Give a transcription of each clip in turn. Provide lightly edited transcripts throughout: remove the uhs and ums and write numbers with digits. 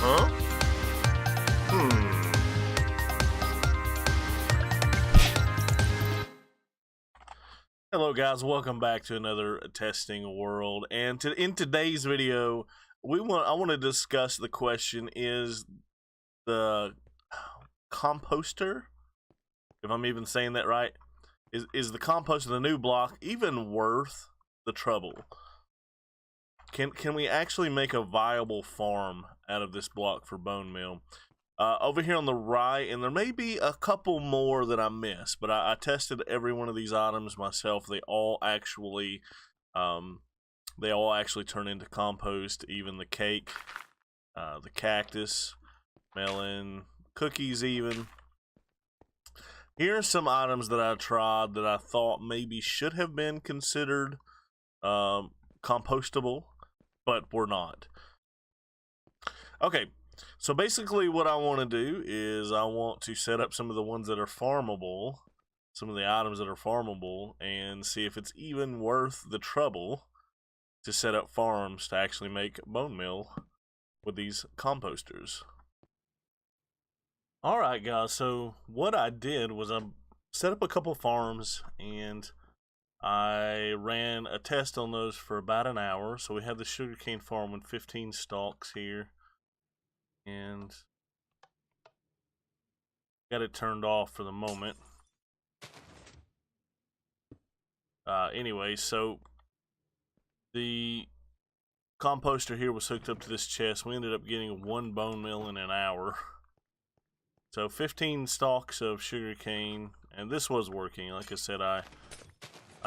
Huh? Hello guys, welcome back to another testing world. And in today's video, I want to discuss the question: is the Composter, if I'm even saying that right, is the Composter, the new block, even worth the trouble? Can we actually make a viable farm out of this block for Bonemeal? Over here on the right, and there may be a couple more that I missed, but I tested every one of these items myself. They all actually turn into compost. Even the cake, the cactus, melon, cookies even. Here are some items that I tried that I thought maybe should have been considered compostable, but were not. Okay. So basically what I want to do is I want to set up some of the ones that are farmable, some of the items that are farmable, and see if it's even worth the trouble to set up farms to actually make Bonemeal with these composters. Alright guys, so what I did was I set up a couple farms and I ran a test on those for about an hour. So we have the sugarcane farm with 15 stalks here. And got it turned off for the moment. Anyway, so the composter here was hooked up to this chest. We ended up getting 1 Bonemeal in an hour. So 15 stalks of sugarcane, and this was working. Like I said, I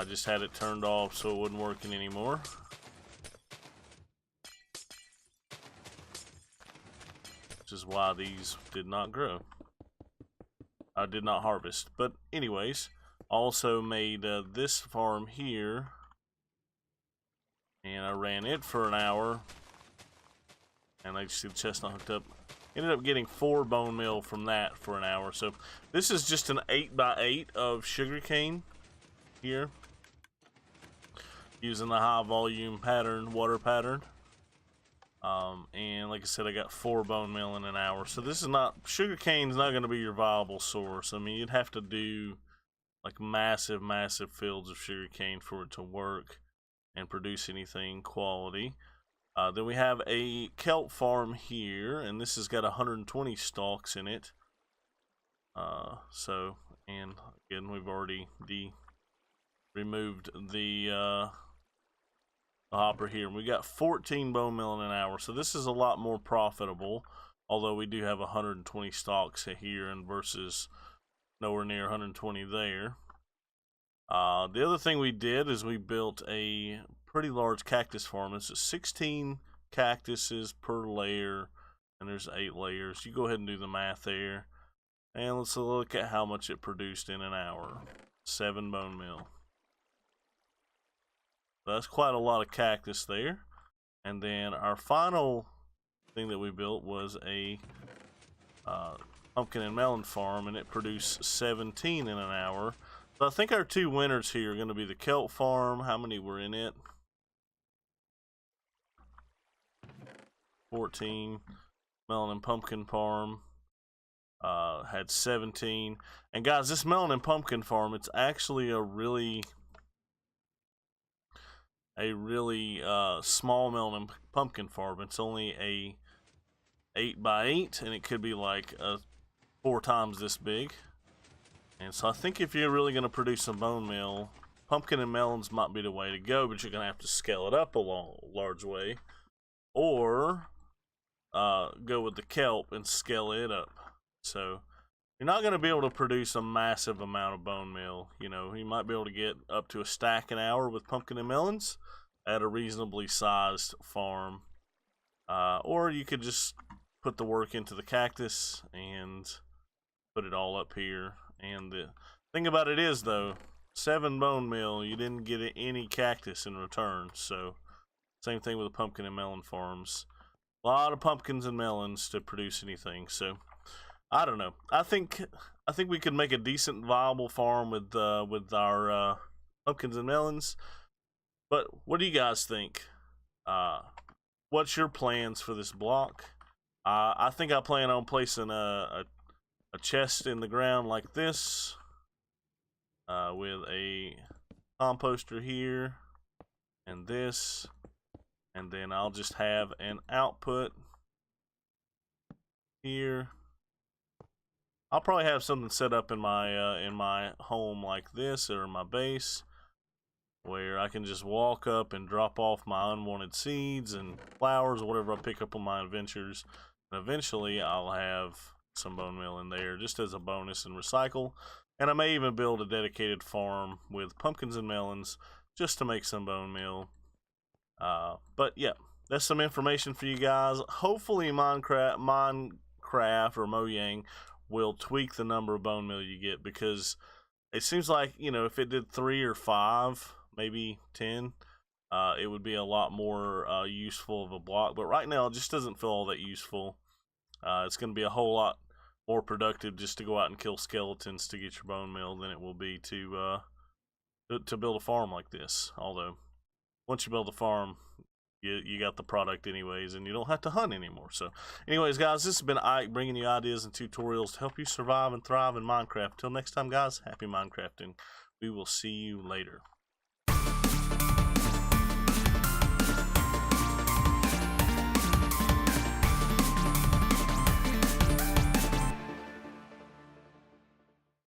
just had it turned off so it wasn't working anymore. Which is why these did not grow. I did not harvest. But anyways, also made this farm here, and I ran it for an hour, and I see the chestnut hooked up. Ended up getting 4 Bonemeal from that for an hour. So this is just an 8x8 of sugarcane here, using the high volume pattern, water pattern. And like I said, I got 4 Bonemeal in an hour. So this is not, sugarcane's not going to be your viable source. I mean, you'd have to do like massive fields of sugarcane for it to work and produce anything quality. Then we have a Kelp Farm here, and this has got 120 stalks in it. And again, we've already removed the hopper here, and we got 14 Bonemeal in an hour. So this is a lot more profitable, although we do have 120 stalks here and versus nowhere near 120 there. The other thing we did is we built a pretty large cactus farm. It's 16 cactuses per layer, and there's 8 layers. You go ahead and do the math there, and let's look at how much it produced in an hour. 7 Bonemeal. That's quite a lot of cactus there. And then our final thing that we built was a pumpkin and melon farm, and it produced 17 in an hour. So I think our 2 winners here are going to be the Kelp Farm. How many were in it? 14. Melon and pumpkin farm had 17. And guys, this melon and pumpkin farm, it's actually a really small melon and pumpkin farm. It's only a 8x8, and it could be like 4 times this big. And so I think if you're really going to produce some Bonemeal, pumpkin and melons might be the way to go, but you're going to have to scale it up a large way, or go with the kelp and scale it up. So you're not going to be able to produce a massive amount of Bonemeal. You know, you might be able to get up to a stack an hour with pumpkin and melons at a reasonably sized farm. Or you could just put the work into the cactus and put it all up here. And the thing about it is, though, 7 Bonemeal, you didn't get any cactus in return. So same thing with the pumpkin and melon farms. A lot of pumpkins and melons to produce anything. So I don't know. I think we could make a decent, viable farm with our pumpkins and melons. But what do you guys think? What's your plans for this block? I think I plan on placing a chest in the ground like this, with a composter here and this, and then I'll just have an output here. I'll probably have something set up in my home like this, or my base, where I can just walk up and drop off my unwanted seeds and flowers or whatever I pick up on my adventures. And eventually I'll have some bone meal in there just as a bonus and recycle. And I may even build a dedicated farm with pumpkins and melons just to make some bone meal. But yeah, that's some information for you guys. Hopefully Minecraft or Mojang will tweak the number of bone meal you get, because it seems like, you know, if it did 3 or 5, maybe 10, it would be a lot more useful of a block. But right now it just doesn't feel all that useful. It's going to be a whole lot more productive just to go out and kill skeletons to get your bone meal than it will be to build a farm like this. Although once you build a farm, you got the product anyways, and you don't have to hunt anymore. So anyways, guys, this has been Ike, bringing you ideas and tutorials to help you survive and thrive in Minecraft. Till next time, guys, happy Minecrafting. We will see you later.